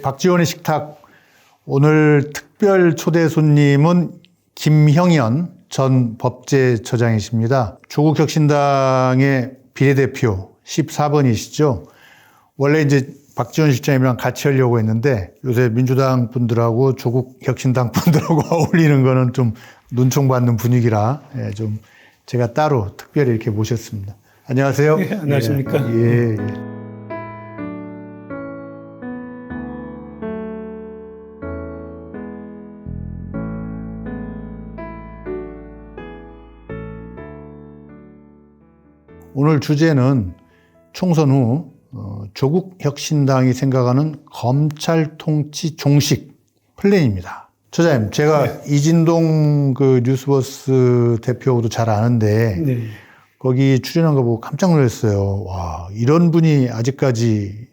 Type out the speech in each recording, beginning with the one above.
박지원의 식탁, 오늘 특별 초대 손님은 김형현 전 법제처장이십니다. 조국혁신당의 비례대표 14번이시죠. 원래 이제 박지원 실장님이랑 같이 하려고 했는데 요새 민주당 분들하고 조국혁신당 분들하고 어울리는 거는 좀 눈총받는 분위기라 좀 제가 따로 특별히 이렇게 모셨습니다. 안녕하세요. 네, 안녕하십니까. 예. 오늘 주제는 총선 후 조국혁신당이 생각하는 검찰 통치 종식 플랜입니다. 처장님, 제가 네. 이진동 그 뉴스버스 대표도 잘 아는데 네. 거기 출연한 거 보고 깜짝 놀랐어요. 와, 이런 분이 아직까지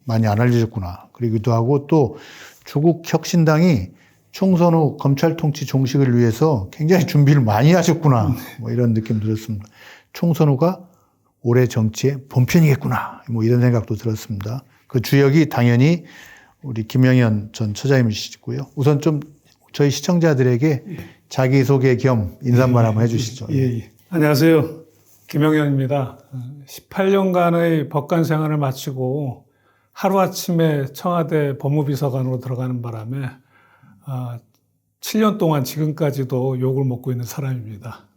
많이 안 알려졌구나. 그러기도 하고 또 조국혁신당이 총선 후 검찰 통치 종식을 위해서 굉장히 준비를 많이 하셨구나. 뭐 이런 느낌 들었습니다. 총선 후가 올해 정치의 본편이겠구나. 뭐 이런 생각도 들었습니다. 그 주역이 당연히 우리 김영현 전 처장님이시고요. 우선 좀 저희 시청자들에게 자기소개 겸 인사말 한번 해주시죠. 예. 안녕하세요. 김영현입니다. 18년간의 법관 생활을 마치고 하루아침에 청와대 법무비서관으로 들어가는 바람에 7년 동안 지금까지도 욕을 먹고 있는 사람입니다.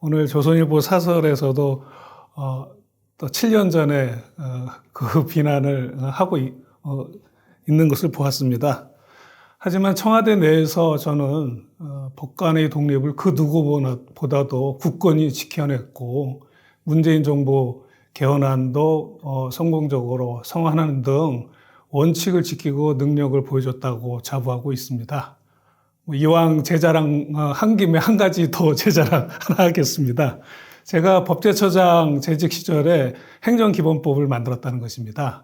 오늘 조선일보 사설에서도 또 7년 전에 그 비난을 하고 있는 것을 보았습니다. 하지만 청와대 내에서 저는 법관의 독립을 그 누구보다도 굳건히 지켜냈고 문재인 정부 개헌안도 성공적으로 성안하는 등 원칙을 지키고 능력을 보여줬다고 자부하고 있습니다. 이왕 제 자랑 한 김에 한 가지 더 제 자랑 하나 하겠습니다. 제가 법제처장 재직 시절에 행정기본법을 만들었다는 것입니다.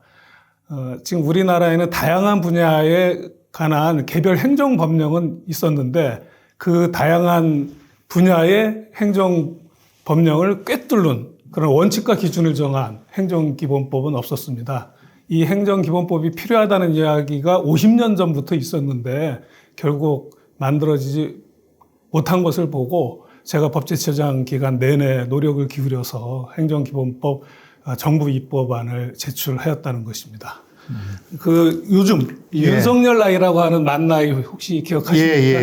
지금 우리나라에는 다양한 분야에 관한 개별 행정법령은 있었는데 그 다양한 분야의 행정법령을 꿰뚫는 그런 원칙과 기준을 정한 행정기본법은 없었습니다. 이 행정기본법이 필요하다는 이야기가 50년 전부터 있었는데 결국 만들어지지 못한 것을 보고 제가 법제처장 기간 내내 노력을 기울여서 행정기본법 정부 입법안을 제출하였다는 것입니다. 요즘 윤석열 나이라고 하는 만 나이 혹시 기억하십니까?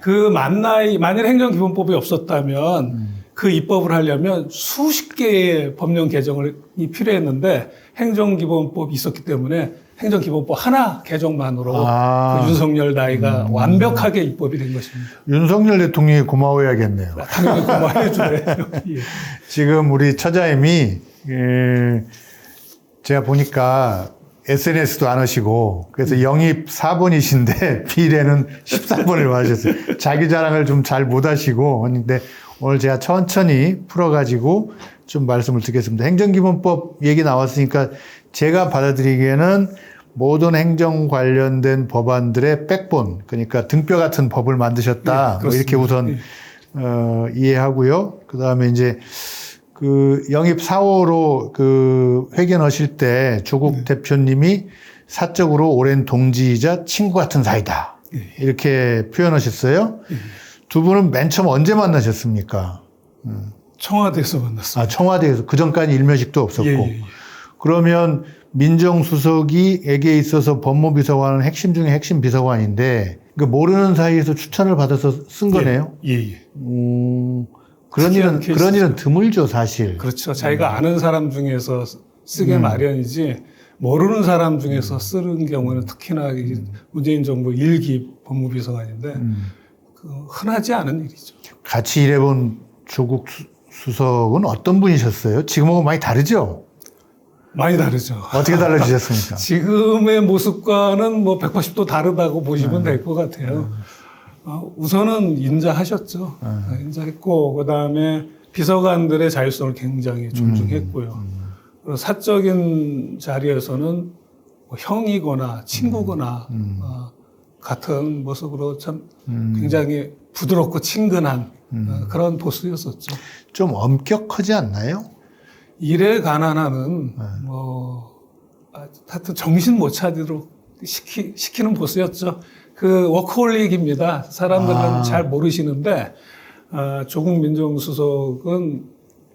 그 만 나이, 만일 행정기본법이 없었다면 그 입법을 하려면 수십 개의 법령 개정이 필요했는데 행정기본법이 있었기 때문에 행정기본법 하나 개정만으로 그 윤석열 나이가 완벽하게 입법이 된 것입니다. 윤석열 대통령이 고마워해야겠네요. 당연히 고마워해 주네요. 예. 지금 우리 처장님이 제가 보니까 SNS도 안 하시고 그래서 영입 4번이신데 비례는 13번을 하셨어요. 자기 자랑을 좀 잘 못 하시고 했는데 오늘 제가 천천히 풀어가지고 좀 말씀을 드리겠습니다. 행정기본법 얘기 나왔으니까 제가 받아들이기에는 모든 행정 관련된 법안들의 백본, 그러니까 등뼈 같은 법을 만드셨다. 네, 뭐 이렇게 우선 이해하고요. 그 다음에 이제 그 영입 4호로 그 회견하실 때 조국 대표님이 사적으로 오랜 동지이자 친구 같은 사이다. 이렇게 표현하셨어요. 두 분은 맨 처음 언제 만나셨습니까? 청와대에서 만났습니다. 청와대에서. 그 전까지 일면식도 없었고. 그러면 민정수석이에게 있어서 법무비서관은 핵심 중에 핵심 비서관인데 모르는 사이에서 추천을 받아서 쓴 거네요. 그런 일은 드물죠, 사실. 그렇죠. 자기가 아는 사람 중에서 쓰게 마련이지 모르는 사람 중에서 쓰는 경우는 특히나 문재인 정부 1기 법무비서관인데 흔하지 않은 일이죠. 같이 일해본 조국 수석은 어떤 분이셨어요? 지금하고 많이 다르죠? 많이 다르죠. 어떻게 달라지셨습니까? 지금의 모습과는 뭐 180도 다르다고 보시면 될 것 같아요. 우선은 인자하셨죠. 인자했고, 그 다음에 비서관들의 자율성을 굉장히 존중했고요. 그리고 사적인 자리에서는 뭐 형이거나 친구거나 같은 모습으로 참 굉장히 부드럽고 친근한 그런 보수였었죠. 좀 엄격하지 않나요? 일에 관한 한은 하여튼 정신 못 차리도록 시키는 보스였죠. 그 워커홀릭입니다. 사람들은 잘 모르시는데 조국 민정수석은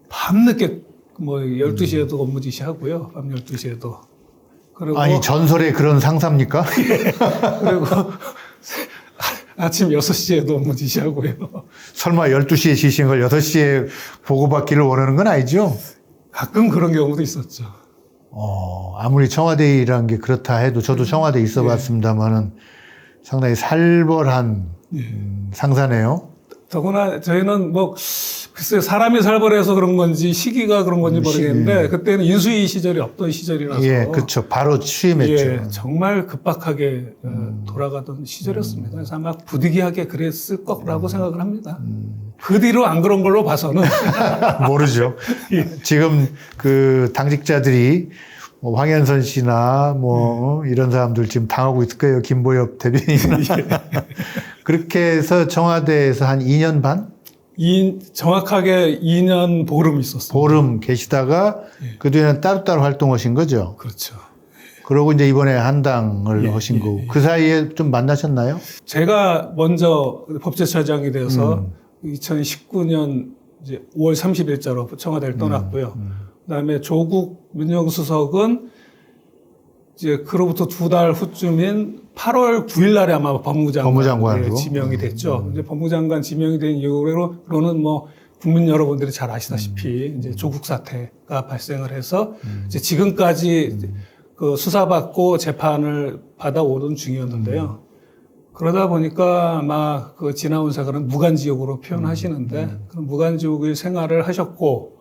밤늦게 뭐 12시에도 업무 지시하고요. 밤 12시에도. 그리고 아니 전설의 그런 상사입니까? 그리고 아침 6시에도 업무 지시하고요. 설마 12시에 지시한 걸 6시에 보고받기를 원하는 건 아니죠? 가끔 그런 경우도 있었죠. 아무리 청와대 일이라는 게 그렇다 해도 저도 청와대에 있어 봤습니다만은 상당히 살벌한 상사네요. 더구나 저희는 뭐 글쎄 사람이 살벌해서 그런 건지 시기가 그런 건지 모르겠는데 그때는 인수위 시절이 없던 시절이라서 예, 그렇죠. 바로 취임했죠. 예, 정말 급박하게 돌아가던 시절이었습니다. 그래서 아마 부득이하게 그랬을 거라고 생각을 합니다. 그 뒤로 안 그런 걸로 봐서는 모르죠. 지금 그 당직자들이 뭐 황현선 씨나 뭐 이런 사람들 지금 당하고 있을 거예요. 김보엽 대변인이나. 그렇게 해서 청와대에서 한 2년 반? 정확하게 2년 보름 있었어요. 보름 계시다가 그 뒤에는 따로따로 활동하신 거죠. 그렇죠. 그러고 이제 이번에 한당을 하신 거고. 그 사이에 좀 만나셨나요? 제가 먼저 법제처장이 되어서 2019년 이제 5월 30일자로 청와대를 떠났고요. 그다음에 조국 민정수석은 이제 그로부터 2달 후쯤인 8월 9일 날에 아마 법무장관으로 지명이 됐죠. 이제 법무장관 지명이 된 이후로는 뭐 국민 여러분들이 잘 아시다시피 이제 조국 사태가 발생을 해서 이제 지금까지 그 수사받고 재판을 받아오던 중이었는데요. 그러다 보니까 아마 그 지나온 세월은 무간지옥으로 표현하시는데 그런 무간지옥의 생활을 하셨고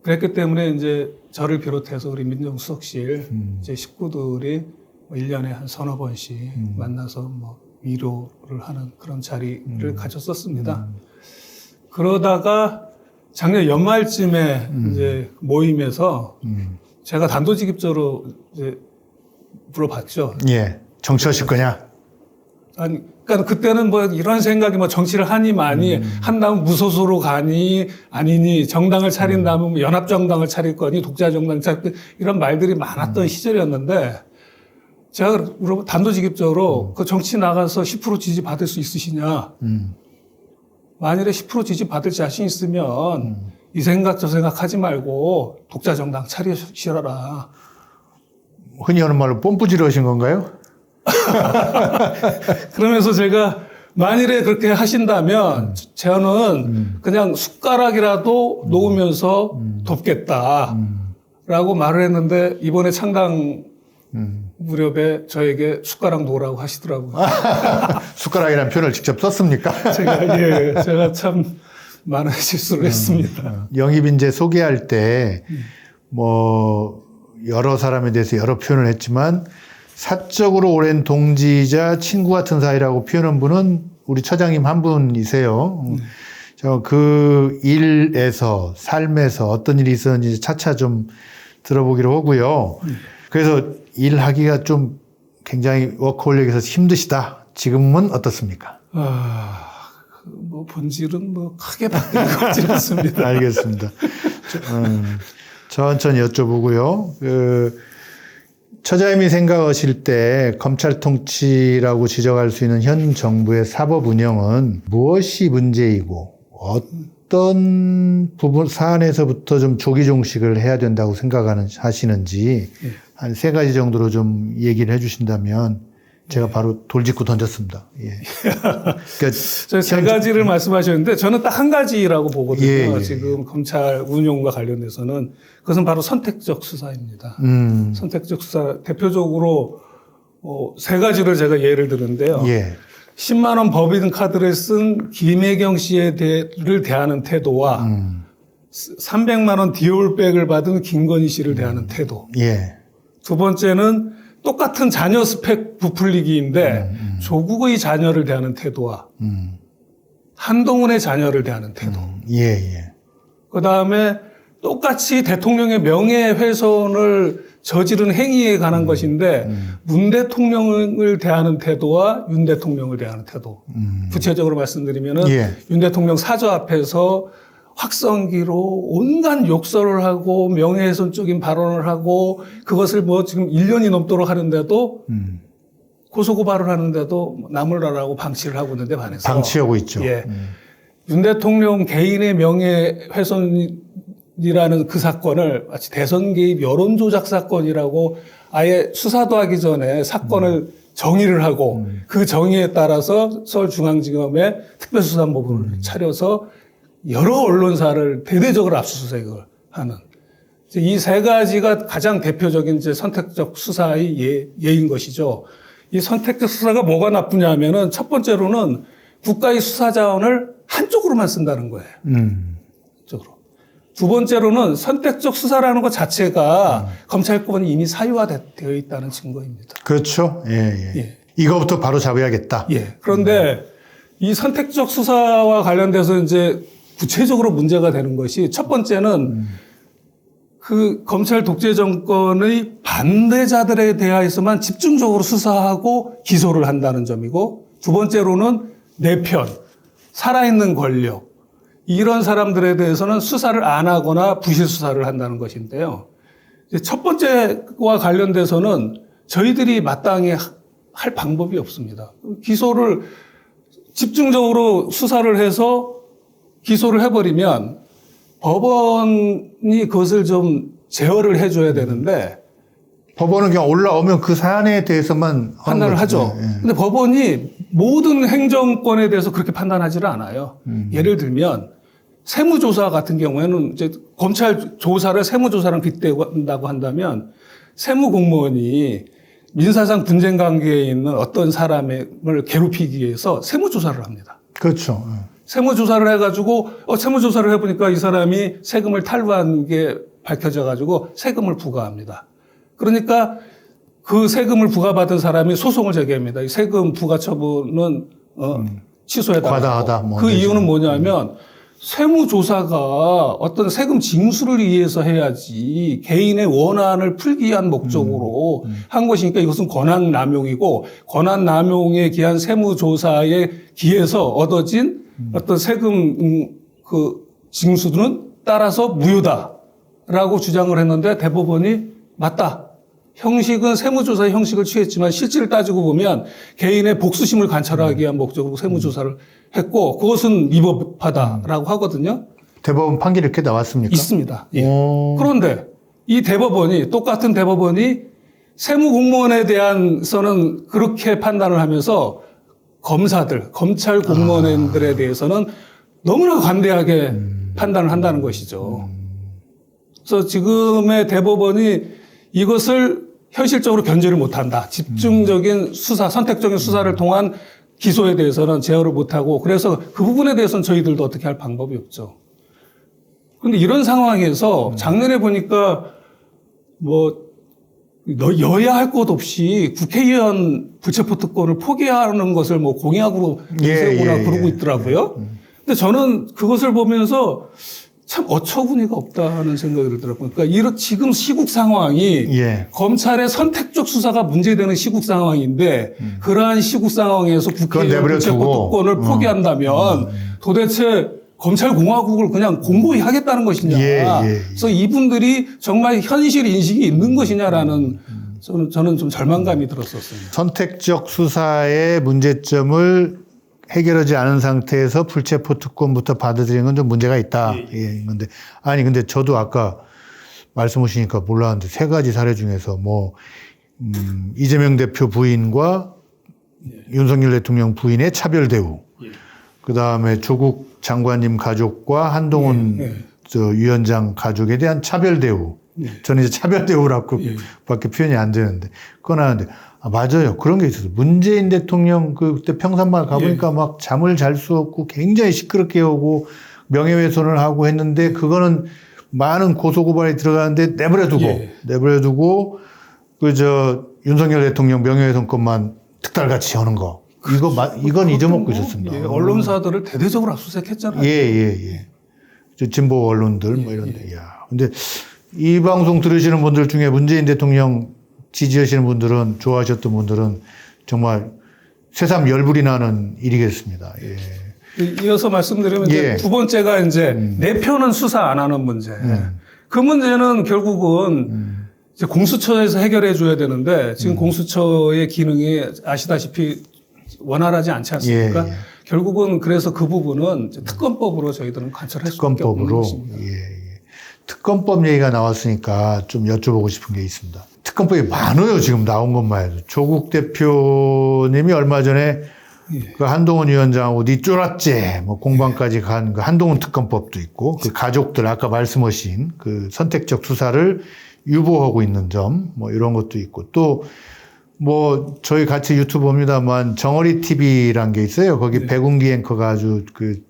그랬기 때문에 이제 저를 비롯해서 우리 민정수석실 이제 식구들이 뭐 1년에 한 서너 번씩 만나서 뭐 위로를 하는 그런 자리를 가졌었습니다. 그러다가 작년 연말쯤에 이제 모임에서 제가 단도직입적으로 이제 물어봤죠. 예. 정치하실 거냐? 아니, 그러니까 그때는 뭐 이런 생각이 뭐 정치를 하니 마니 한다면 무소수로 가니 아니니 정당을 차린다면 뭐 연합정당을 차릴 거니 독자정당 차릴 거니 이런 말들이 많았던 시절이었는데 제가 단도직입적으로 그 정치 나가서 10% 지지 받을 수 있으시냐. 만일에 10% 지지 받을 자신 있으면 이 생각 저 생각 하지 말고 독자정당 차리시라. 흔히 하는 말로 뽐뿌지를 하신 건가요? 그러면서 제가 만일에 그렇게 하신다면 저는 그냥 숟가락이라도 놓으면서 돕겠다라고 말을 했는데 이번에 창당 무렵에 저에게 숟가락 놓으라고 하시더라고요. 숟가락이라는 표현을 직접 썼습니까? 제가 참 많은 실수를 했습니다. 영입인재 소개할 때 뭐 여러 사람에 대해서 여러 표현을 했지만 사적으로 오랜 동지이자 친구 같은 사이라고 표현한 분은 우리 처장님 한 분이세요. 그 일에서 삶에서 어떤 일이 있었는지 차차 좀 들어보기로 하고요. 그래서 일하기가 좀 굉장히 워커홀릭에서 힘드시다. 지금은 어떻습니까? 뭐 본질은 뭐 크게 바뀐 것 같지는 않습니다. 알겠습니다. 천천히 여쭤보고요. 처장님이 생각하실 때 검찰 통치라고 지적할 수 있는 현 정부의 사법 운영은 무엇이 문제이고 어떤 부분 사안에서부터 좀 조기 종식을 해야 된다고 하시는지 한 3가지 정도로 좀 얘기를 해주신다면 제가 바로 돌직구 던졌습니다. 예. 그러니까 저 3가지를 말씀하셨는데 저는 딱 한 가지라고 보거든요. 예. 지금 검찰 운용과 관련해서는 그것은 바로 선택적 수사입니다. 선택적 수사 대표적으로 3가지를 제가 예를 드는데요. 예. 10만 원 법인 카드를 쓴 김혜경 씨를 대하는 태도와 300만 원 디올백을 받은 김건희 씨를 대하는 태도. 예. 두 번째는 똑같은 자녀 스펙 부풀리기인데 조국의 자녀를 대하는 태도와 한동훈의 자녀를 대하는 태도. 예. 그다음에 똑같이 대통령의 명예훼손을 저지른 행위에 관한 것인데 문 대통령을 대하는 태도와 윤 대통령을 대하는 태도. 구체적으로 말씀드리면은 예. 윤 대통령 사저 앞에서 확성기로 온갖 욕설을 하고 명예훼손적인 발언을 하고 그것을 뭐 지금 1년이 넘도록 하는데도 고소고발을 하는데도 나물라라고 방치를 하고 있는데 반해서 방치하고 있죠. 예. 윤 대통령 개인의 명예훼손이라는 그 사건을 마치 대선 개입 여론조작 사건이라고 아예 수사도 하기 전에 사건을 정의를 하고 그 정의에 따라서 서울중앙지검에 특별수사본부를 차려서 여러 언론사를 대대적으로 압수수색을 하는 이 세 가지가 가장 대표적인 이제 선택적 수사의 예인 것이죠. 이 선택적 수사가 뭐가 나쁘냐 하면은 첫 번째로는 국가의 수사 자원을 한쪽으로만 쓴다는 거예요. 한쪽으로. 두 번째로는 선택적 수사라는 것 자체가 검찰권이 이미 사유화되어 있다는 증거입니다. 그렇죠. 예. 예. 이거부터 바로 잡아야겠다. 예. 그런데 이 선택적 수사와 관련돼서 이제 구체적으로 문제가 되는 것이 첫 번째는 그 검찰 독재 정권의 반대자들에 대하여서만 집중적으로 수사하고 기소를 한다는 점이고 두 번째로는 내 편, 살아있는 권력 이런 사람들에 대해서는 수사를 안 하거나 부실 수사를 한다는 것인데요. 첫 번째와 관련돼서는 저희들이 마땅히 할 방법이 없습니다. 기소를 집중적으로 수사를 해서 기소를 해버리면 법원이 그것을 좀 제어를 해줘야 되는데 법원은 그냥 올라오면 그 사안에 대해서만 판단을 하죠. 근데 법원이 모든 행정권에 대해서 그렇게 판단하지를 않아요. 예를 들면 세무조사 같은 경우에는 이제 검찰 조사를 세무조사랑 빗대고 한다면 세무공무원이 민사상 분쟁 관계에 있는 어떤 사람을 괴롭히기 위해서 세무조사를 합니다. 그렇죠. 세무조사를 해가지고 세무조사를 해보니까 이 사람이 세금을 탈루한 게 밝혀져가지고 세금을 부과합니다. 그러니까 그 세금을 부과받은 사람이 소송을 제기합니다. 이 세금 부과 처분은 취소해달라고. 과다하다. 뭐 그 이유는 뭐냐면 세무조사가 어떤 세금 징수를 위해서 해야지 개인의 원한을 풀기 위한 목적으로 한 것이니까 이것은 권한남용이고 권한남용에 기한 세무조사에 기해서 얻어진 어떤 세금 그 징수는 따라서 무효다라고 주장을 했는데 대법원이 맞다. 형식은 세무조사의 형식을 취했지만 실질을 따지고 보면 개인의 복수심을 관철하기 위한 목적으로 세무조사를 했고 그것은 위법하다라고 하거든요. 대법원 판결이 이렇게 나왔습니까? 있습니다. 예. 그런데 이 대법원이 똑같은 대법원이 세무공무원에 대한서는 그렇게 판단을 하면서 검사들, 검찰 공무원들에 대해서는 너무나 관대하게 판단을 한다는 것이죠. 그래서 지금의 대법원이 이것을 현실적으로 견제를 못한다. 집중적인 수사, 선택적인 수사를 통한 기소에 대해서는 제어를 못하고 그래서 그 부분에 대해서는 저희들도 어떻게 할 방법이 없죠. 그런데 이런 상황에서 작년에 보니까 여야 할 것 없이 국회의원 불체포 특권을 포기하는 것을 공약으로 내세우거나 그러고 있더라고요. 근데 저는 그것을 보면서 참 어처구니가 없다는 생각이 들더라고요. 그러니까 지금 시국 상황이 검찰의 선택적 수사가 문제되는 시국 상황인데 그러한 시국 상황에서 국회의원 불체포 특권을 포기한다면 도대체 검찰공화국을 그냥 공고히 하겠다는 것이냐. 그래서 이분들이 정말 현실 인식이 있는 것이냐라는 저는 좀 절망감이 들었었습니다. 선택적 수사의 문제점을 해결하지 않은 상태에서 불체포 특권부터 받아들이는 건 좀 문제가 있다. 근데 저도 아까 말씀 오시니까 몰랐는데 세 가지 사례 중에서 이재명 대표 부인과 윤석열 대통령 부인의 차별 대우. 그 다음에 조국 장관님 가족과 한동훈 위원장 가족에 대한 차별 대우. 저는 이제 차별 대우라고 밖에 표현이 안 되는데. 그건 하는데. 맞아요. 그런 게 있었어요. 문재인 대통령 그때 평산마을 가보니까 막 잠을 잘 수 없고 굉장히 시끄럽게 오고 명예훼손을 하고 했는데 그거는 많은 고소고발이 들어가는데 내버려두고 윤석열 대통령 명예훼손 것만 특달같이 하는 거. 이건 잊어먹고 있었습니다. 언론사들을 대대적으로 압수수색했잖아요. 진보 언론들 이런데. 근데 이 방송 들으시는 분들 중에 문재인 대통령 지지하시는 분들은, 좋아하셨던 분들은 정말 새삼 열불이 나는 일이겠습니다. 이어서 말씀드리면 이제 예. 두 번째가 이제 내 표는 수사 안 하는 문제. 그 문제는 결국은 이제 공수처에서 해결해 줘야 되는데 지금 공수처의 기능이 아시다시피 원활하지 않지 않습니까? 예, 예. 결국은 그래서 그 부분은 이제 특검법으로 저희들은 관철할 수밖에 없는 특검법으로. 것입니다. 예, 예. 특검법 얘기가 나왔으니까 좀 여쭤보고 싶은 게 있습니다. 특검법이 많아요. 지금 나온 것만 해도. 조국 대표님이 얼마 전에 그 한동훈 위원장하고 니 쫄았지 뭐 공방까지 간 그 한동훈 특검법도 있고 그 가족들 아까 말씀하신 그 선택적 수사를 유보하고 있는 점 뭐 이런 것도 있고 또 뭐 저희 같이 유튜브 봅니다만 정어리 TV란 게 있어요. 거기 백운기 앵커가 아주 그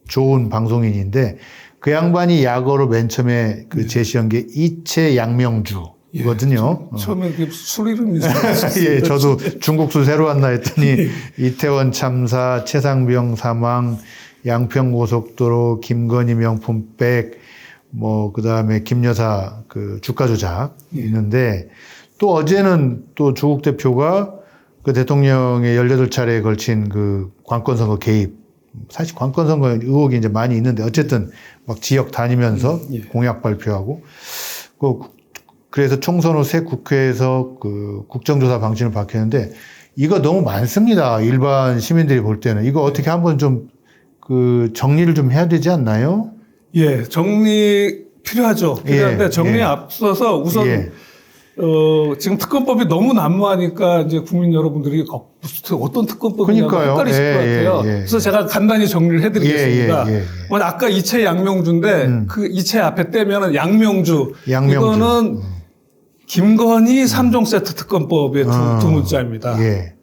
좋은 방송인인데 그 양반이 약어로 맨 처음에 그 제시한 게 이채 양명주거든요. 처음에 술 이름이 예, 저도 중국술 새로 왔나 했더니 이태원 참사, 최상병 사망, 양평고속도로, 김건희 명품백, 뭐 그다음에 김여사 그 주가 조작 있는데 또 어제는 또 조국 대표가 그 대통령의 18차례에 걸친 그 관건선거 개입, 사실 관건선거 의혹이 이제 많이 있는데 어쨌든 막 지역 다니면서 공약 발표하고 그래서 총선 후 새 국회에서 그 국정조사 방침을 밝혔는데 이거 너무 많습니다. 일반 시민들이 볼 때는 이거 어떻게 한번 좀 그 정리를 좀 해야 되지 않나요? 예, 정리 필요하죠. 필요한데 예, 정리에 예. 앞서서 우선 예. 지금 특검법이 너무 난무하니까 이제 국민 여러분들이 어떤 특검법이냐고 그러니까요. 헷갈리실 예, 것 같아요. 예, 예. 그래서 제가 간단히 정리를 해드리겠습니다. 예, 예, 예, 예. 먼저 아까 이채 양명주인데 그 이채 앞에 떼면은 양명주. 양명주. 이거는 김건희 3종 세트 특검법의 두 문자입니다. 예.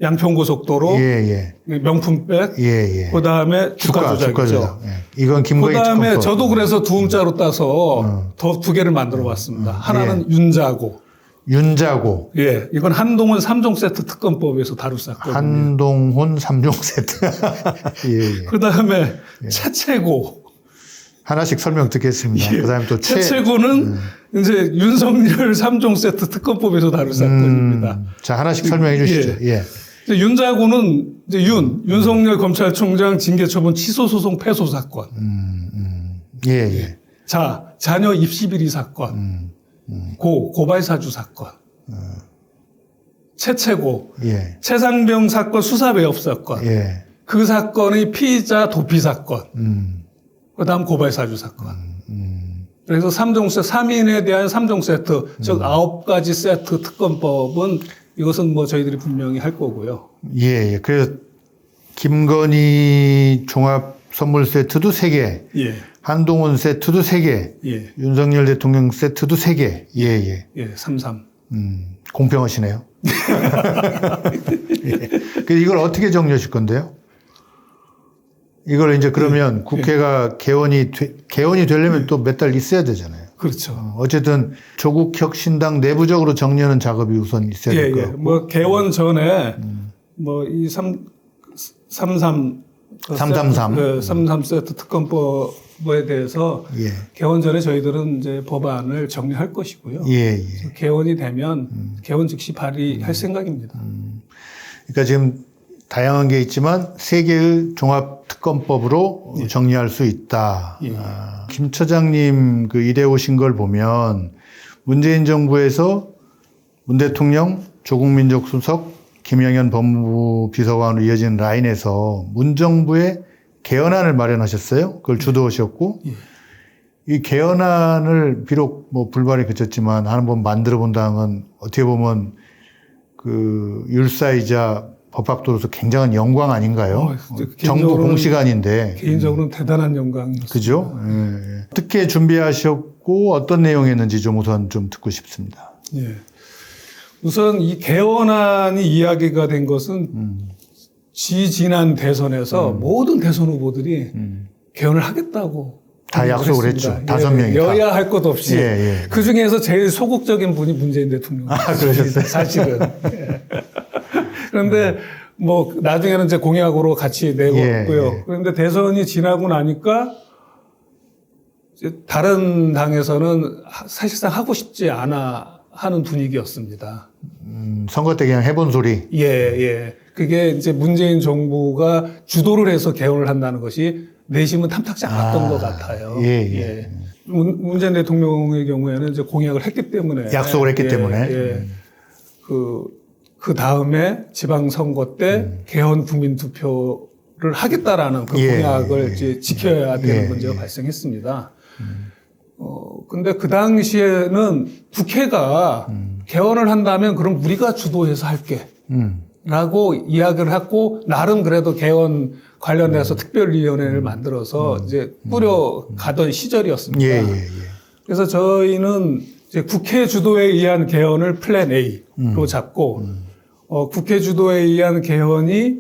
양평고속도로, 예, 명품백, 예, 예. 그다음에 주가 조작이죠. 예. 이건 김건희 그다음에 특검법. 저도 그래서 두 문자로 따서 더 두 개를 만들어 봤습니다. 하나는 윤자고. 윤자고. 예, 이건 한동훈 3종 세트 특검법에서 다룰 사건입니다. 한동훈 3종 세트. 예, 예. 그다음에 최채고. 하나씩 설명 듣겠습니다. 그다음에 또 최채고는 이제 윤석열 3종 세트 특검법에서 다룰 사건입니다. 자, 하나씩 설명해 주시죠. 예. 이제 윤자고는 이제 윤석열 검찰총장 징계처분 취소 소송 패소 사건. 예, 예. 자, 자녀 입시 비리 사건. 고발 사주 사건. 최채고. 예. 최상병 사건 수사 배업 사건. 예. 그 사건의 피의자 도피 사건. 그다음 고발 사주 사건. 그래서 3종 세트, 3인에 대한 3종 세트, 즉 9가지 세트 특검법은 이것은 뭐 저희들이 분명히 할 거고요. 예, 예. 그래서 김건희 종합 선물 세트도 3개. 예. 한동훈 세트도 3개. 예. 윤석열 대통령 세트도 3개. 예, 예. 예, 33. 공평하시네요. 예. 그래서 이걸 어떻게 정리하실 건데요? 이걸 이제 그러면 국회가 개원이 되려면 또 몇 달 있어야 되잖아요. 그렇죠. 어쨌든 조국 혁신당 내부적으로 정리하는 작업이 우선 있어야 될 것 같고. 뭐 개원 전에 뭐 이 33 세트 특검법에 대해서 예. 개원 전에 저희들은 이제 법안을 정리할 것이고요. 예, 예. 개원이 되면 개원 즉시 발의할 생각입니다. 그러니까 지금 다양한 게 있지만 3개의 종합 특검법으로 정리할 수 있다. 예. 김 처장님 그 일해 오신 걸 보면 문재인 정부에서 문 대통령, 조국 민정수석, 김영현 법무부 비서관으로 이어진 라인에서 문 정부의 개헌안을 마련하셨어요. 그걸 주도하셨고 이 개헌안을 비록 뭐 불발이 그쳤지만 한번 만들어 본다는 건 어떻게 보면 그 율사이자 법학도로서 굉장한 영광 아닌가요? 정부 공시간인데. 개인적으로는 대단한 영광이었습니다. 그죠? 예, 예. 어떻게 준비하셨고 어떤 내용이었는지 좀 우선 좀 듣고 싶습니다. 예. 우선 이 개헌안이 이야기가 된 것은 지난 대선에서 모든 대선 후보들이 개헌을 하겠다고 다 약속을 했습니다. 했죠. 5명이. 여야 할 것 없이. 예, 예. 그 중에서 제일 소극적인 분이 문재인 대통령. 그러셨어요? 사실은. 예. 그런데 뭐 나중에는 이제 공약으로 같이 내고요. 예. 그런데 대선이 지나고 나니까 이제 다른 당에서는 사실상 하고 싶지 않아 하는 분위기였습니다. 선거 때 그냥 해본 소리. 예, 예. 그게 이제 문재인 정부가 주도를 해서 개헌을 한다는 것이 내심은 탐탁지 않았던 것 같아요. 예. 문재인 대통령의 경우에는 이제 공약을 했기 때문에. 약속을 했기 때문에. 그 다음에 지방선거 때 개헌 국민투표를 하겠다라는 그 공약을 이제 지켜야 되는 문제가 발생했습니다. 근데 그 당시에는 국회가 개헌을 한다면 그럼 우리가 주도해서 할게. 라고 이야기를 했고, 나름 그래도 개헌 관련해서 특별위원회를 만들어서 이제 꾸려가던 시절이었습니다. 그래서 저희는 이제 국회 주도에 의한 개헌을 플랜 A로 잡고, 국회 주도에 의한 개헌이,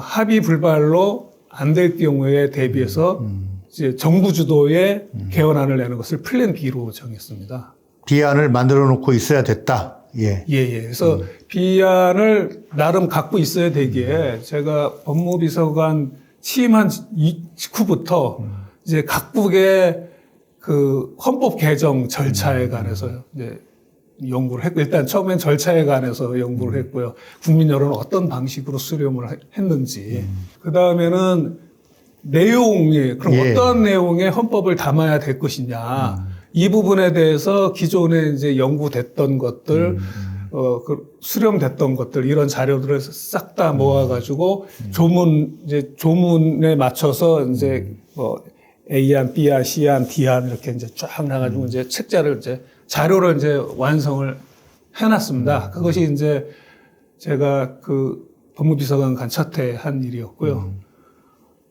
합의 불발로 안 될 경우에 대비해서 이제 정부 주도의 개헌안을 내는 것을 플랜 B로 정했습니다. B안을 만들어 놓고 있어야 됐다. 그래서 B안을 나름 갖고 있어야 되기에 제가 법무비서관 취임한 직후부터 이제 각국의 그 헌법 개정 절차에 관해서 이제 연구를 했고, 일단 처음엔 절차에 관해서 연구를 했고요. 국민 여론은 어떤 방식으로 수렴을 했는지. 그 다음에는 내용이, 그럼 어떤 내용의 헌법을 담아야 될 것이냐. 이 부분에 대해서 기존에 이제 연구됐던 것들, 수렴됐던 것들, 이런 자료들을 싹 다 모아가지고 조문에 맞춰서 이제 A안, B안, C안, D안 이렇게 이제 쫙 나가지고 이제 자료를 이제 완성을 해놨습니다. 그것이 이제 제가 그 법무비서관 간 첫 해 한 일이었고요.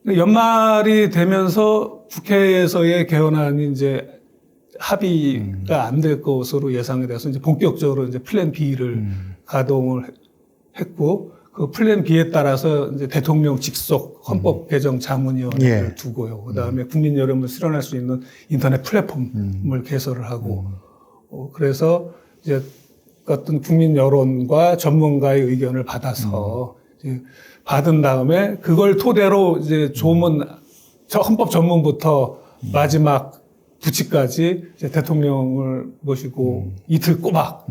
연말이 되면서 국회에서의 개헌안이 이제 합의가 안 될 것으로 예상이 돼서 이제 본격적으로 이제 플랜 B를 가동을 했고, 그 플랜 B에 따라서 이제 대통령 직속 헌법 개정 자문위원회를 두고요. 그 다음에 국민 여론을 수렴할 수 있는 인터넷 플랫폼을 개설을 하고, 그래서 이제 어떤 국민 여론과 전문가의 의견을 받아서 이제 받은 다음에 그걸 토대로 이제 헌법 전문부터 마지막 부치까지 이제 대통령을 모시고 이틀 꼬박.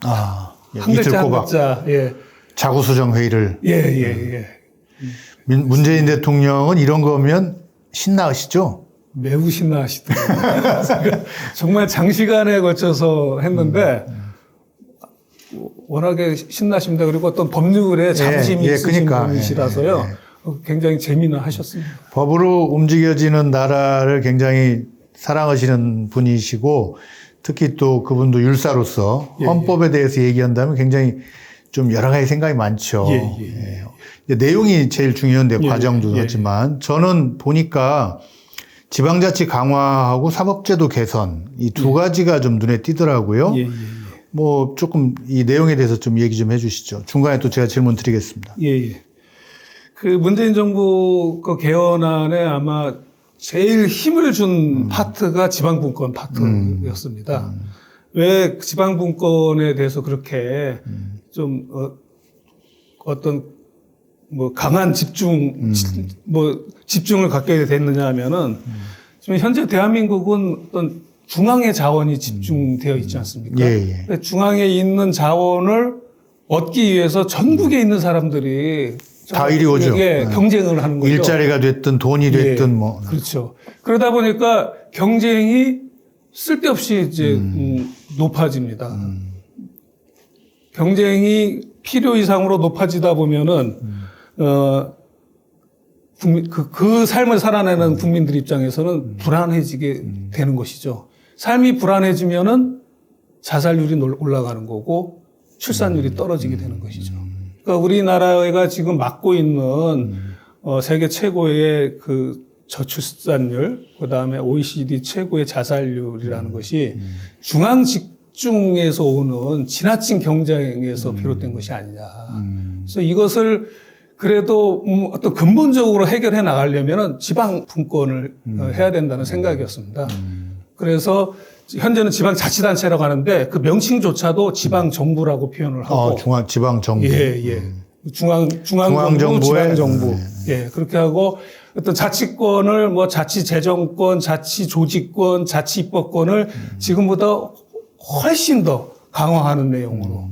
한 이틀 글자 꼬박. 한 글자. 자구수정 회의를. 문재인 대통령은 이런 거면 신나하시죠? 매우 신나하시더라고요. 정말 장시간에 걸쳐서 했는데 워낙에 신나십니다. 그리고 어떤 법률에 자부심이 있으신 분이시라서요. 굉장히 재미는 하셨습니다. 법으로 움직여지는 나라를 굉장히 사랑하시는 분이시고, 특히 또 그분도 율사로서 헌법에 대해서 얘기한다면 굉장히 좀 여러 가지 생각이 많죠. 내용이 제일 중요한데 과정도 그렇지만 저는 보니까 지방자치 강화하고 사법제도 개선 이 두 가지가 좀 눈에 띄더라고요. 뭐 조금 이 내용에 대해서 좀 얘기 좀 해주시죠. 중간에 또 제가 질문 드리겠습니다. 그 문재인 정부 그 개헌안에 아마 제일 힘을 준 파트가 지방분권 파트였습니다. 왜 지방분권에 대해서 그렇게 좀 어떤 뭐 강한 집중을 갖게 됐느냐 하면은 지금 현재 대한민국은 어떤 중앙의 자원이 집중되어 있지 않습니까? 중앙에 있는 자원을 얻기 위해서 전국에 있는 사람들이 다 이리 오죠. 경쟁을 하는 거죠. 일자리가 됐든 돈이 됐든 뭐. 그렇죠. 그러다 보니까 경쟁이 쓸데없이 이제 높아집니다. 경쟁이 필요 이상으로 높아지다 보면은 그 삶을 살아내는 국민들 입장에서는 불안해지게 되는 것이죠. 삶이 불안해지면은 자살률이 올라가는 거고 출산율이 떨어지게 되는 것이죠. 그러니까 우리나라가 지금 맡고 있는 세계 최고의 그 저출산율, 그 다음에 OECD 최고의 자살률이라는 것이 중앙 집중에서 오는 지나친 경쟁에서 비롯된 것이 아니냐. 그래서 이것을 그래도 어떤 근본적으로 해결해 나가려면은 지방 분권을 해야 된다는 생각이었습니다. 그래서 현재는 지방자치단체라고 하는데 그 명칭조차도 지방정부라고 표현을 하고. 지방정부. 중앙정부, 지방정부. 그렇게 하고 어떤 자치권을 뭐 자치재정권, 자치조직권, 자치입법권을 지금보다 훨씬 더 강화하는 내용으로.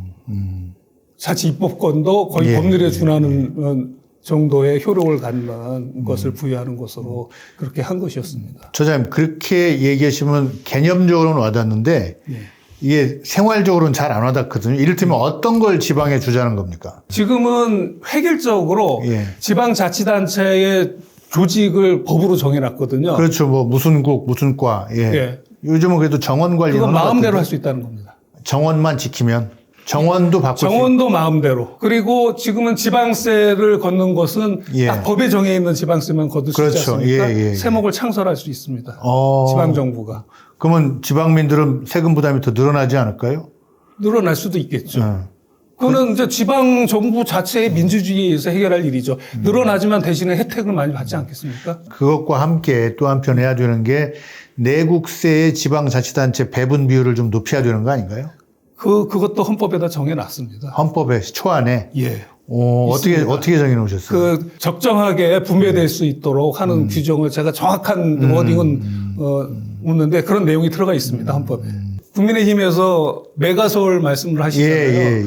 자치 입법권도 거의 예, 법률에 준하는 정도의 효력을 갖는 것을 부여하는 것으로 그렇게 한 것이었습니다. 처장님, 그렇게 얘기하시면 개념적으로는 와닿는데 예. 이게 생활적으로는 잘 안 와닿거든요. 이를테면 어떤 걸 지방에 주자는 겁니까? 지금은 획일적으로 예. 지방자치단체의 조직을 법으로 정해놨거든요. 그렇죠. 뭐 무슨 국, 무슨 과. 예. 예. 요즘은 그래도 정원 관리는 그건 마음대로 할 수 있다는 겁니다. 정원만 지키면 정원도 바꿀 수 정원도 마음대로. 그리고 지금은 지방세를 걷는 것은 예. 딱 법에 정해 있는 지방세만 거둘 수 있지 그렇죠. 않습니까? 예, 예, 예. 세목을 창설할 수 있습니다. 어. 지방정부가. 그러면 지방민들은 세금 부담이 더 늘어나지 않을까요? 늘어날 수도 있겠죠. 어. 그거는 이제 지방정부 자체의 민주주의에서 해결할 일이죠. 늘어나지만 대신에 혜택을 많이 받지 않겠습니까? 그것과 함께 또 한편 해야 되는 게 내국세의 지방자치단체 배분 비율을 좀 높여야 되는 거 아닌가요? 그것도 헌법에다 정해놨습니다. 헌법의 초안에. 예. 어떻게 정해 놓으셨어요? 그 적정하게 분배될 수 있도록 하는 규정을 제가 정확한 워딩은 없는데 그런 내용이 들어가 있습니다. 헌법에. 국민의힘에서 메가서울 말씀을 하시잖아요. 예.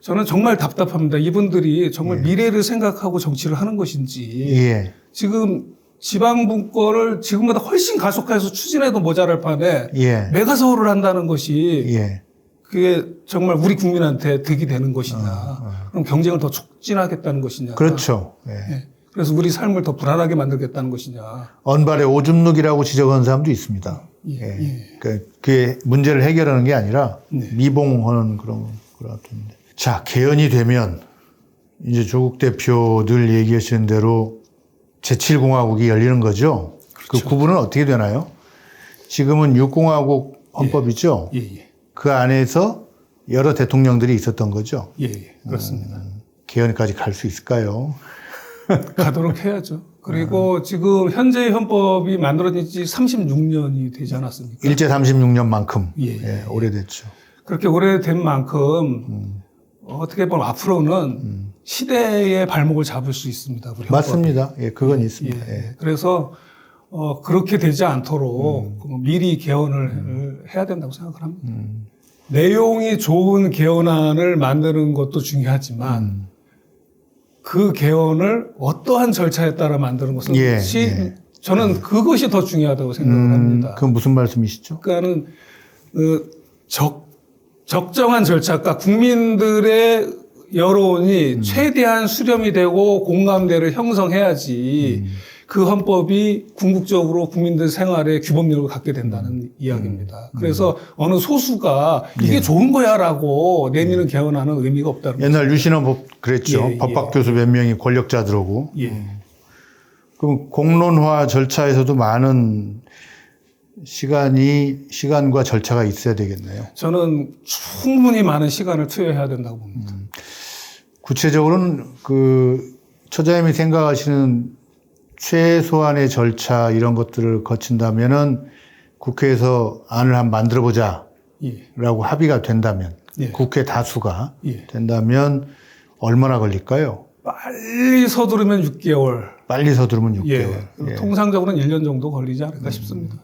저는 정말 답답합니다. 이분들이 정말 미래를 생각하고 정치를 하는 것인지 예. 지금 지방분권을 지금보다 훨씬 가속화해서 추진해도 모자랄 판에 예. 메가서울을 한다는 것이 예. 그게 정말 우리 국민한테 득이 되는 것이냐. 그럼 경쟁을 더 촉진하겠다는 것이냐. 그렇죠. 예. 예. 그래서 우리 삶을 더 불안하게 만들겠다는 것이냐. 언발의 오줌누기라고 지적하는 사람도 있습니다. 예. 그게 문제를 해결하는 게 아니라 네. 미봉하는 그런 것 같은데. 자, 개헌이 되면 이제 조국 대표 늘 얘기하시는 대로 제7공화국이 열리는 거죠. 그렇죠. 그 구분은 어떻게 되나요? 지금은 6공화국 헌법이죠. 예. 그 안에서 여러 대통령들이 있었던 거죠. 예. 그렇습니다. 개헌까지 갈 수 있을까요? 가도록 해야죠. 그리고 지금 현재 헌법이 만들어진 지 36년이 되지 않았습니까? 일제 36년만큼 예. 오래됐죠. 그렇게 오래된 만큼 어떻게 보면 앞으로는 시대의 발목을 잡을 수 있습니다. 우리 헌법이. 맞습니다. 예, 그건 있습니다. 예. 그래서 그렇게 되지 않도록 미리 개헌을 해야 된다고 생각을 합니다. 내용이 좋은 개헌안을 만드는 것도 중요하지만 그 개헌을 어떠한 절차에 따라 만드는 것은 저는 그것이 더 중요하다고 생각을 합니다. 그건 무슨 말씀이시죠? 그러니까는 적정한 절차가 국민들의 여론이 최대한 수렴이 되고 공감대를 형성해야지 그 헌법이 궁극적으로 국민들 생활에 규범력을 갖게 된다는 이야기입니다. 그래서 어느 소수가 이게 좋은 거야라고 내미는 개헌안은 의미가 없다는 거죠. 옛날 유신헌 법 그랬죠. 법학 교수 몇 명이 권력자들하고. 그럼 공론화 절차에서도 많은 시간과 절차가 있어야 되겠네요. 저는 충분히 많은 시간을 투여해야 된다고 봅니다. 구체적으로는 처장님이 생각하시는 최소한의 절차 이런 것들을 거친다면은 국회에서 안을 한번 만들어보자라고 합의가 된다면 국회 다수가 된다면 얼마나 걸릴까요? 빨리 서두르면 6개월. 빨리 서두르면 6개월. 통상적으로는 1년 정도 걸리지 않을까 싶습니다.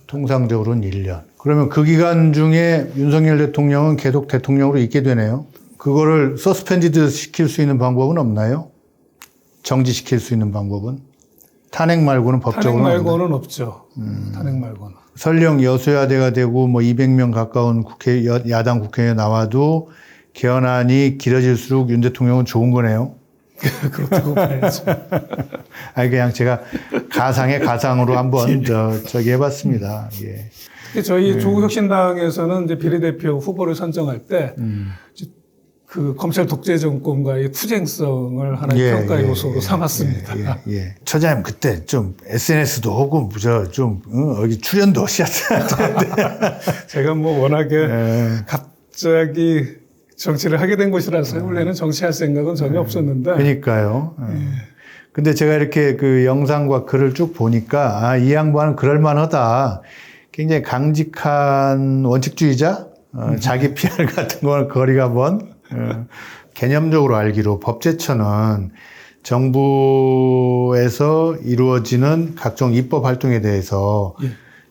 통상적으로는 1년. 그러면 그 기간 중에 윤석열 대통령은 계속 대통령으로 있게 되네요. 그거를 서스펜디드 시킬 수 있는 방법은 없나요? 정지시킬 수 있는 방법은? 탄핵 말고는 법적으로 탄핵 말고는 없죠. 탄핵 말고는. 설령 여소야대가 되고 뭐 200명 가까운 야당 국회에 나와도 개헌안이 길어질수록 윤 대통령은 좋은 거네요. 그렇다고 봐야죠. 아니, 그냥 제가 가상으로 한번 저기 해봤습니다. 예. 저희 조국혁신당에서는 이제 비례대표 후보를 선정할 때 그 검찰 독재 정권과의 투쟁성을 하나의 평가 요소로 삼았습니다. 처장님 그때 좀 SNS도 하고 여기 출연도 하셨어야 되는데 제가 뭐 워낙에 갑자기 정치를 하게 된 것이라서 원래는 정치할 생각은 전혀 없었는데. 그러니까요. 근데 제가 이렇게 그 영상과 글을 쭉 보니까 이 양반은 그럴만하다. 굉장히 강직한 원칙주의자, 자기 PR 같은 걸 거리가 먼. 개념적으로 알기로 법제처는 정부에서 이루어지는 각종 입법 활동에 대해서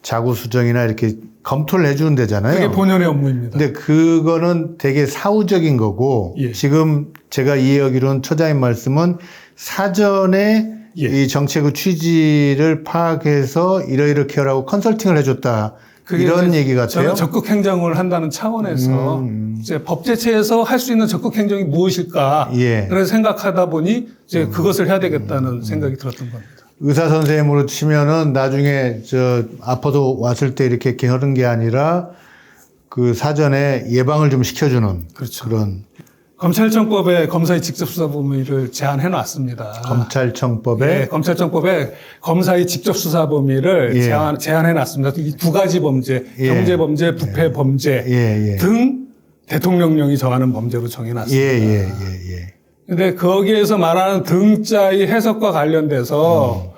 자구 수정이나 이렇게 검토를 해주는 데잖아요. 그게 본연의 업무입니다. 근데 그거는 되게 사후적인 거고 예. 지금 제가 이해하기로는 처장님 말씀은 사전에 예. 이 정책의 취지를 파악해서 이렇게 하라고 컨설팅을 해줬다. 그게 이런 이제 얘기 같아요. 저는 적극 행정을 한다는 차원에서 이제 법제처에서 할 수 있는 적극 행정이 무엇일까? 예. 그래서 생각하다 보니 이제 그것을 해야 되겠다는 생각이 들었던 겁니다. 의사 선생님으로 치면은 나중에 아파도 왔을 때 이렇게 하는 게 아니라 그 사전에 예방을 좀 시켜주는 그렇죠. 그런 검찰청법에 검사의 직접 수사 범위를 제한해 놨습니다. 검찰청법에 네, 검찰청법에 검사의 직접 수사 범위를 예. 제한해 놨습니다. 이 두 가지 범죄, 예. 경제 범죄, 부패 범죄 예, 예. 등 대통령령이 정하는 범죄로 정해 놨습니다. 예. 근데 거기에서 말하는 등자의 해석과 관련돼서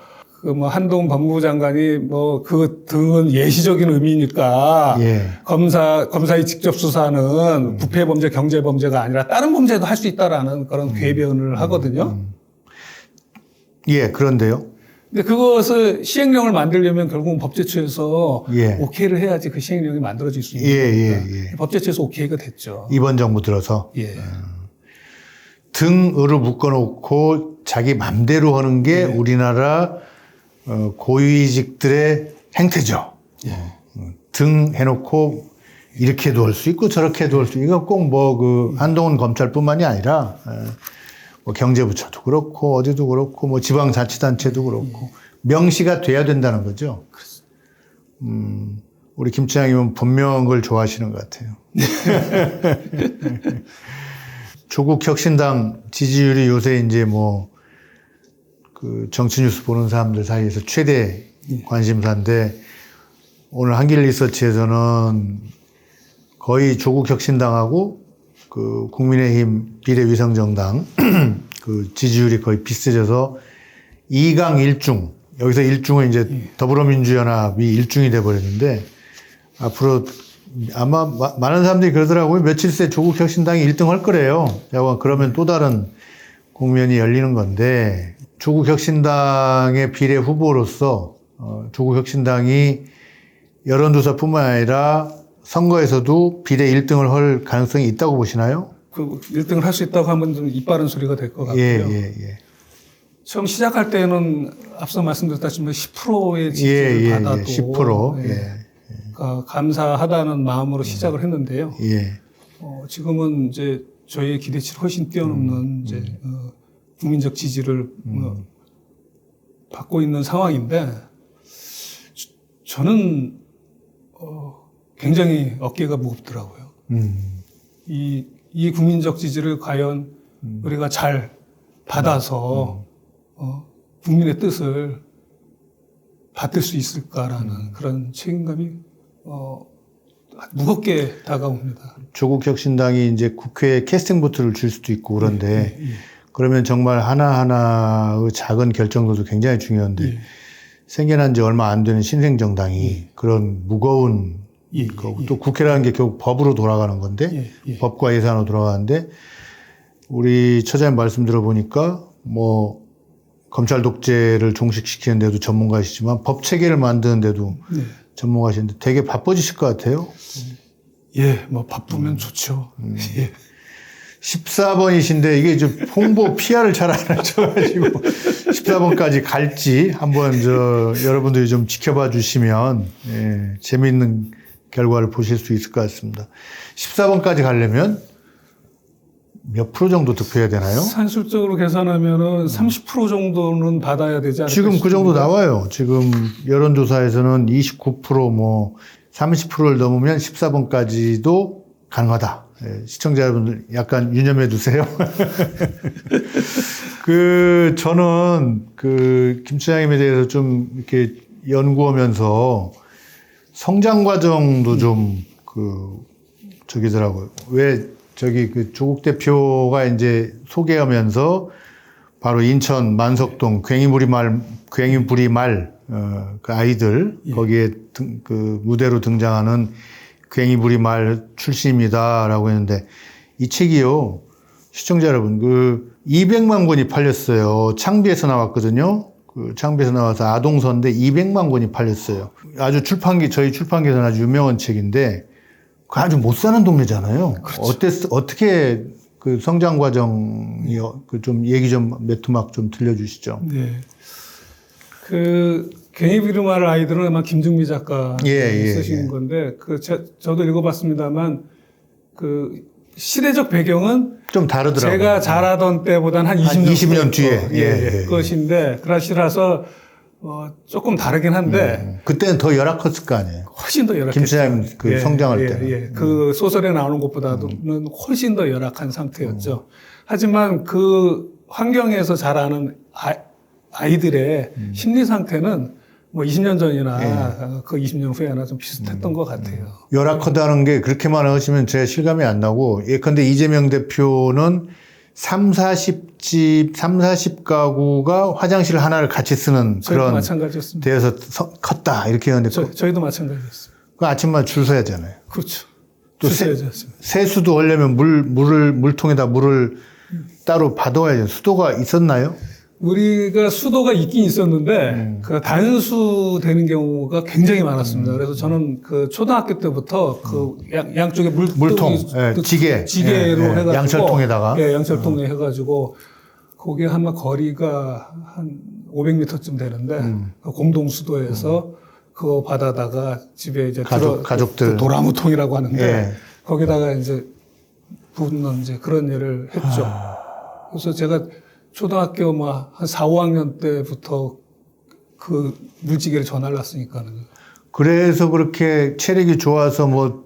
그 뭐 한동훈 법무부 장관이 뭐 그 등은 예시적인 의미니까 예. 검사의 직접 수사는 부패 범죄, 경제 범죄가 아니라 다른 범죄도 할 수 있다라는 그런 궤변을 하거든요. 예, 그런데요. 근데 그것을 시행령을 만들려면 결국은 법제처에서 예. 오케이를 해야지 그 시행령이 만들어질 수 있는 예, 겁니다. 법제처에서 오케이가 됐죠. 이번 정부 들어서 예. 등으로 묶어놓고 자기 맘대로 하는 게 우리나라 고위직들의 행태죠. 등 해놓고 이렇게도 할 수 있고 저렇게도 할 수 있고 이거 꼭 뭐 그 한동훈 검찰뿐만이 아니라 뭐 경제부처도 그렇고 어디도 그렇고 뭐 지방자치단체도 그렇고 명시가 돼야 된다는 거죠. 우리 김 차장님은 본명을 좋아하시는 것 같아요. 조국 혁신당 지지율이 요새 이제 뭐 그 정치 뉴스 보는 사람들 사이에서 최대 관심사인데 오늘 한길 리서치에서는 거의 조국 혁신당하고 그 국민의힘 비례위성정당 그 지지율이 거의 비슷해져서 2강 1중 여기서 1중은 이제 더불어민주연합이 1중이 돼버렸는데 앞으로 아마 많은 사람들이 그러더라고요. 며칠 새 조국 혁신당이 1등 할 거래요. 그러면 또 다른 국면이 열리는 건데 조국 혁신당의 비례 후보로서 조국 혁신당이 여론조사뿐만 아니라 선거에서도 비례 1등을 할 가능성이 있다고 보시나요? 그 1등을 할 수 있다고 하면 좀 입바른 소리가 될 것 같고요. 예. 처음 시작할 때는 앞서 말씀드렸다시피 10%의 지지를 받아도 10%. 감사하다는 마음으로 시작을 했는데요. 예. 지금은 이제 저희의 기대치를 훨씬 뛰어넘는 이제 국민적 지지를 받고 있는 상황인데 저는 굉장히 어깨가 무겁더라고요. 이 국민적 지지를 과연 우리가 잘 받아서 국민의 뜻을 받들 수 있을까라는 그런 책임감이 무겁게 다가옵니다. 조국 혁신당이 이제 국회에 캐스팅 보트를 줄 수도 있고 그런데 그러면 정말 하나하나의 작은 결정들도 굉장히 중요한데 생겨난 지 얼마 안 되는 신생정당이 그런 무거운 거고 또 국회라는 게 결국 법으로 돌아가는 건데 법과 예산으로 돌아가는데 우리 처장님 말씀 들어보니까 뭐 검찰 독재를 종식시키는 데도 전문가이시지만 법 체계를 만드는 데도 전문가이신데 되게 바빠지실 것 같아요. 예, 뭐 바쁘면 좋죠. 예. 14번이신데 이게 좀 홍보 PR을 잘 안 하셔가지고 14번까지 갈지 한번 여러분들이 좀 지켜봐 주시면 재미있는 결과를 보실 수 있을 것 같습니다. 14번까지 가려면 몇 프로 정도 득표해야 되나요? 산술적으로 계산하면은 30% 정도는 받아야 되지 않을까 지금 그 정도 싶습니다. 나와요. 지금 여론조사에서는 29% 뭐 30%를 넘으면 14번까지도 가능하다. 시청자 여러분들 약간 유념해 두세요. 저는 김 차장님에 대해서 좀 이렇게 연구하면서 성장 과정도 좀 저기더라고요. 왜 조국 대표가 이제 소개하면서 바로 인천 만석동 괭이부리말 그 아이들 거기에 그 무대로 등장하는 괭이부리말 출신입니다라고 했는데 이 책이요 시청자 여러분 200만 권이 팔렸어요. 창비에서 나왔거든요. 그 창비에서 나와서 아동서인데 200만 권이 팔렸어요. 아주 저희 출판계에서는 아주 유명한 책인데 그 아주 못 사는 동네잖아요. 그렇죠. 어떻게 그 성장 과정이 그 좀 얘기 좀 몇 토막 좀 들려주시죠. 네. 그 괜히 비름할 아이들은 아마 김중미 작가 쓰신 건데 저도 읽어봤습니다만 그 시대적 배경은 좀 다르더라고요. 제가 자라던 때보다는 한 20년 뒤에 것인데 그라시라서 조금 다르긴 한데 그때는 더 열악했을 거 아니에요. 훨씬 더 열악했죠. 김 시장님 그 성장할 때는. 그 소설에 나오는 것보다는 훨씬 더 열악한 상태였죠. 하지만 그 환경에서 자라는 아이들의 심리 상태는 뭐 20년 전이나 그 20년 후에나 좀 비슷했던 것 같아요. 열악하다는 게 그렇게만 하시면 제 실감이 안 나고, 예컨대 이재명 대표는 40가구가 화장실 하나를 같이 쓰는 그런 마찬가지였습니다. 데에서 컸다 이렇게 하는데 저희도 마찬가지였습니다. 그 아침마다 줄 서야 하잖아요. 그렇죠. 또 세수도 하려면 물통에다 물을 따로 받아와야죠. 수도가 있었나요? 우리가 수도가 있긴 있었는데 그 단수 되는 경우가 굉장히 많았습니다. 그래서 저는 그 초등학교 때부터 그 양쪽에 물통, 지게로 해가지고 양철통에다가 양철통에 해가지고 거기에 아마 거리가 한 500m쯤 되는데 그 공동 수도에서 그거 받아다가 집에 이제 가족들 도라무통이라고 하는데 거기다가 이제 붓는 이제 그런 일을 했죠. 그래서 제가 초등학교 한 4, 5학년 때부터 그 물지개를 전할랐으니까는. 그래서 그렇게 체력이 좋아서 뭐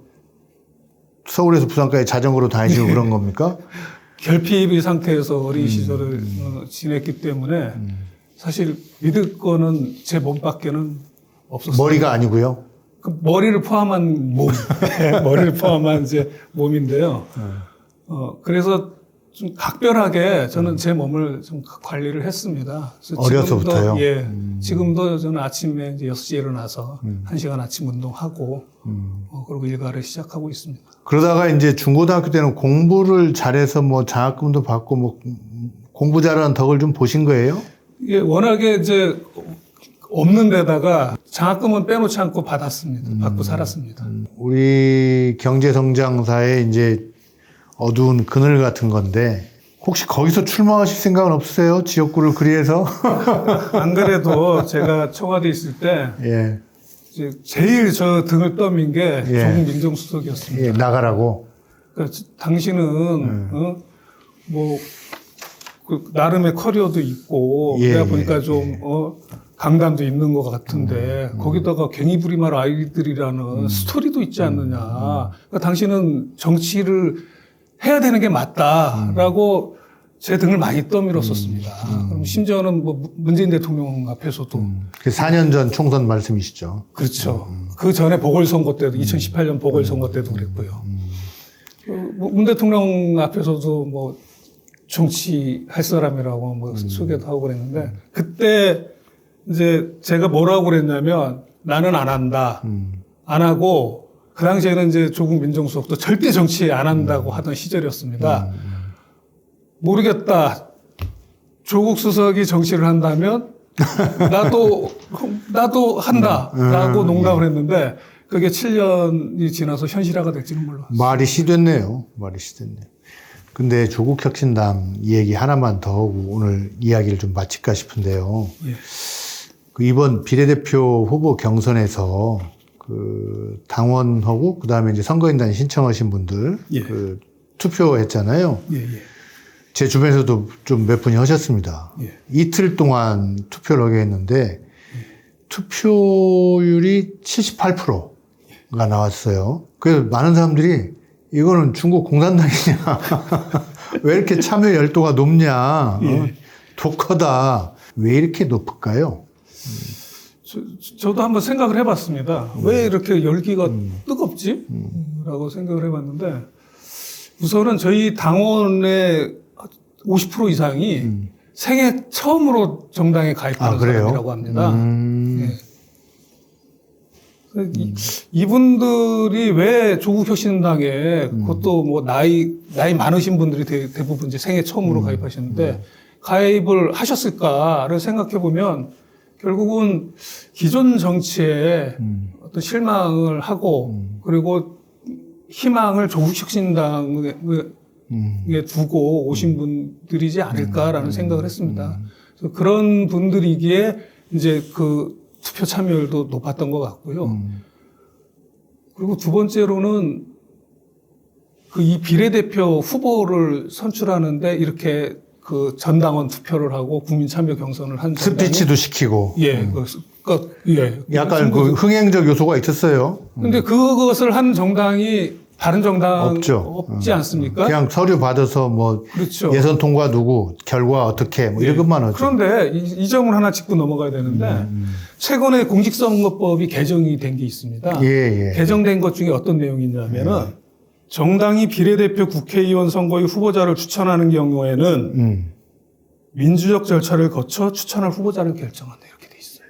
서울에서 부산까지 자전거로 다니시고 그런 겁니까? 결핍의 상태에서 어린 시절을 지냈기 때문에 사실 믿을 거는 제 몸밖에는 없었어요. 머리가 아니고요. 그 머리를 포함한 몸, 머리를 포함한 이제 몸인데요. 그래서 좀 각별하게 저는 제 몸을 좀 관리를 했습니다. 어려서부터요? 지금도 저는 아침에 이제 6시에 일어나서 1시간 아침 운동하고, 그리고 일과를 시작하고 있습니다. 그러다가 이제 중고등학교 때는 공부를 잘해서 뭐 장학금도 받고 뭐 공부 잘하는 덕을 좀 보신 거예요? 예, 워낙에 이제 없는 데다가 장학금은 빼놓지 않고 받았습니다. 받고 살았습니다. 우리 경제성장사의 이제 어두운 그늘 같은 건데 혹시 거기서 출마하실 생각은 없으세요? 지역구를 그리해서? 안 그래도 제가 청와대에 있을 때 이제 제일 저 등을 떠민 게 조국 민정수석이었습니다. 나가라고? 그러니까 당신은 그 나름의 커리어도 있고 그러다 보니까 좀 강단도 있는 것 같은데 거기다가 괭이 부림할 아이들이라는 스토리도 있지 않느냐. 그러니까 당신은 정치를 해야 되는 게 맞다라고 제 등을 많이 떠밀었었습니다. 그럼 심지어는 뭐 문재인 대통령 앞에서도. 그 4년 전 총선 말씀이시죠? 그렇죠. 그 전에 보궐선거 때도 2018년 보궐선거 때도 그랬고요. 문 대통령 앞에서도 뭐 정치할 사람이라고 뭐 소개도 하고 그랬는데 그때 이제 제가 뭐라고 그랬냐면 나는 안 한다. 안 하고 그 당시에는 이제 조국 민정수석도 절대 정치 안 한다고 하던 시절이었습니다. 모르겠다. 조국 수석이 정치를 한다면 나도 한다라고 농담을 했는데 그게 7년이 지나서 현실화가 될지는 몰랐어요. 말이 시됐네요. 근데 조국 혁신당 얘기 하나만 더 하고 오늘 이야기를 좀 마칠까 싶은데요. 그 이번 비례대표 후보 경선에서 그 당원하고 그다음에 이제 선거인단 신청하신 분들 그 투표했잖아요. 제 주변에서도 좀 몇 분이 하셨습니다. 이틀 동안 투표를 하게 했는데 투표율이 78%가 나왔어요. 그래서 많은 사람들이 이거는 중국 공산당이냐? 왜 이렇게 참여 열도가 높냐? 독하다. 왜 이렇게 높을까요? 저도 한번 생각을 해봤습니다. 왜 이렇게 열기가 뜨겁지? 라고 생각을 해봤는데 우선은 저희 당원의 50% 이상이 생애 처음으로 정당에 가입하는 사람이라고 합니다. 이분들이 왜 조국혁신당에 그것도 뭐 나이 많으신 분들이 대부분 이제 생애 처음으로 가입하셨는데 가입을 하셨을까를 생각해 보면 결국은 기존 정치에 어떤 실망을 하고 그리고 희망을 조국혁신당에 두고 오신 분들이지 않을까라는 생각을 했습니다. 그래서 그런 분들이기에 이제 그 투표 참여율도 높았던 것 같고요. 그리고 두 번째로는 그 이 비례대표 후보를 선출하는데 이렇게 그 전당원 투표를 하고 국민 참여 경선을 한 정당이 스피치도 시키고. 예, 예. 약간 그 흥행적 요소가 있었어요. 근데 그것을 한 정당이 다른 정당 없죠. 없지 않습니까? 그냥 서류 받아서 뭐 그렇죠. 예선 통과 누구, 결과 어떻게 뭐 예. 이것만 하죠. 그런데 이 점을 하나 짚고 넘어가야 되는데 최근에 공직선거법이 개정이 된 게 있습니다. 예. 개정된 것 중에 어떤 내용이 있냐면은 정당이 비례대표 국회의원 선거의 후보자를 추천하는 경우에는 민주적 절차를 거쳐 추천할 후보자를 결정한다 이렇게 돼 있어요.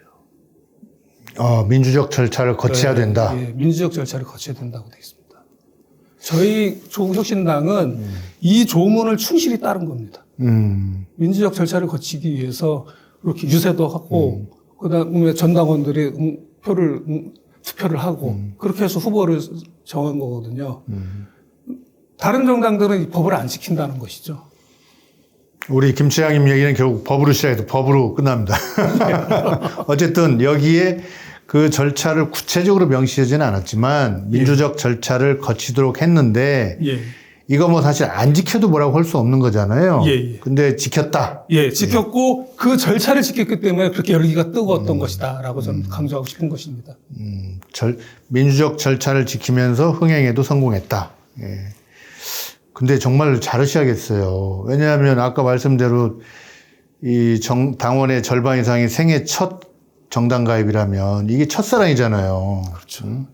민주적 절차를 거쳐야 된다. 예, 민주적 절차를 거쳐야 된다고 돼 있습니다. 저희 조국혁신당은 이 조문을 충실히 따른 겁니다. 민주적 절차를 거치기 위해서 이렇게 유세도 하고 그다음에 전당원들이 투표를 하고 그렇게 해서 후보를 정한 거거든요. 다른 정당들은 이 법을 안 지킨다는 것이죠. 우리 김치장님 얘기는 결국 법으로 시작해서 법으로 끝납니다. 어쨌든 여기에 그 절차를 구체적으로 명시하지는 않았지만 민주적 절차를 거치도록 했는데 예. 이거 뭐 사실 안 지켜도 뭐라고 할 수 없는 거잖아요. 예. 근데 지켰다. 예, 지켰고 그 절차를 지켰기 때문에 그렇게 열기가 뜨거웠던 것이다라고 저는 강조하고 싶은 것입니다. 민주적 절차를 지키면서 흥행에도 성공했다. 예. 근데 정말 잘하셔야겠어요. 왜냐하면 아까 말씀대로 이 당원의 절반 이상이 생애 첫 정당 가입이라면 이게 첫사랑이잖아요. 그렇죠.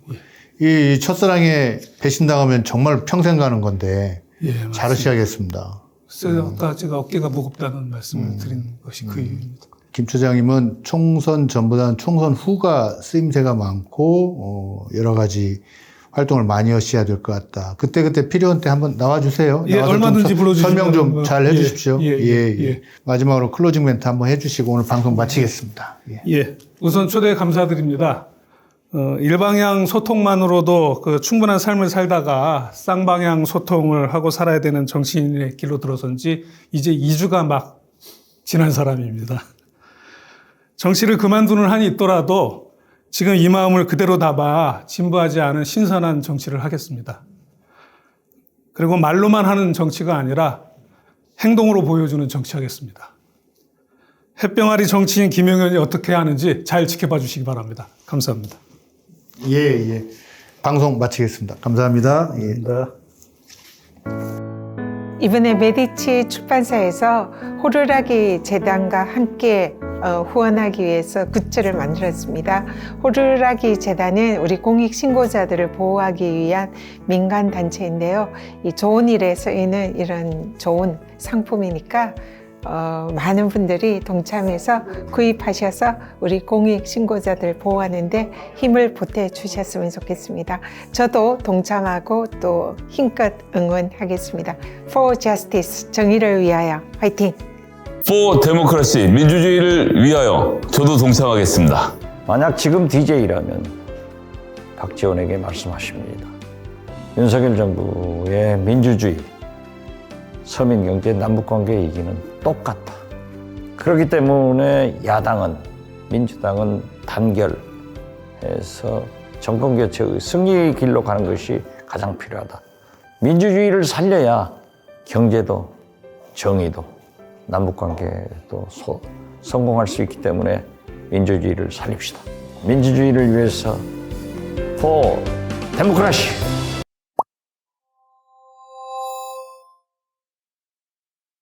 이 첫사랑에 배신당하면 정말 평생 가는 건데 예, 잘하셔야겠습니다. 그래서 아까 제가 어깨가 무겁다는 말씀을 드린 것이 그 이유입니다. 김 처장님은 총선 전보다는 총선 후가 쓰임새가 많고 여러 가지 활동을 많이 하셔야 될 것 같다. 그때 필요한 때 한번 나와주세요. 예, 얼마든지 불러주시면 설명 좀 잘 해주십시오. 예. 마지막으로 클로징 멘트 한번 해주시고 오늘 방송 마치겠습니다. 예, 우선 초대 감사드립니다. 일방향 소통만으로도 그 충분한 삶을 살다가 쌍방향 소통을 하고 살아야 되는 정치인의 길로 들어선 지 이제 2주가 막 지난 사람입니다. 정치를 그만두는 한이 있더라도 지금 이 마음을 그대로 담아 진부하지 않은 신선한 정치를 하겠습니다. 그리고 말로만 하는 정치가 아니라 행동으로 보여주는 정치하겠습니다. 햇병아리 정치인 김용현이 어떻게 하는지 잘 지켜봐 주시기 바랍니다. 감사합니다. 예. 방송 마치겠습니다. 감사합니다. 예. 이번에 메디치 출판사에서 호루라기 재단과 함께 후원하기 위해서 굿즈를 만들었습니다. 호루라기 재단은 우리 공익 신고자들을 보호하기 위한 민간 단체인데요. 이 좋은 일에 쓰이는 이런 좋은 상품이니까 많은 분들이 동참해서 구입하셔서 우리 공익 신고자들 보호하는데 힘을 보태 주셨으면 좋겠습니다. 저도 동참하고 또 힘껏 응원하겠습니다. For Justice, 정의를 위하여 화이팅! For Democracy, 민주주의를 위하여 저도 동참하겠습니다. 만약 지금 DJ라면 박지원에게 말씀하십니다. 윤석열 정부의 민주주의, 서민경제, 남북관계 얘기는 똑같다. 그렇기 때문에 야당은, 민주당은 단결해서 정권교체의 승리의 길로 가는 것이 가장 필요하다. 민주주의를 살려야 경제도, 정의도, 남북관계도 성공할 수 있기 때문에 민주주의를 살립시다. 민주주의를 위해서 For Democracy!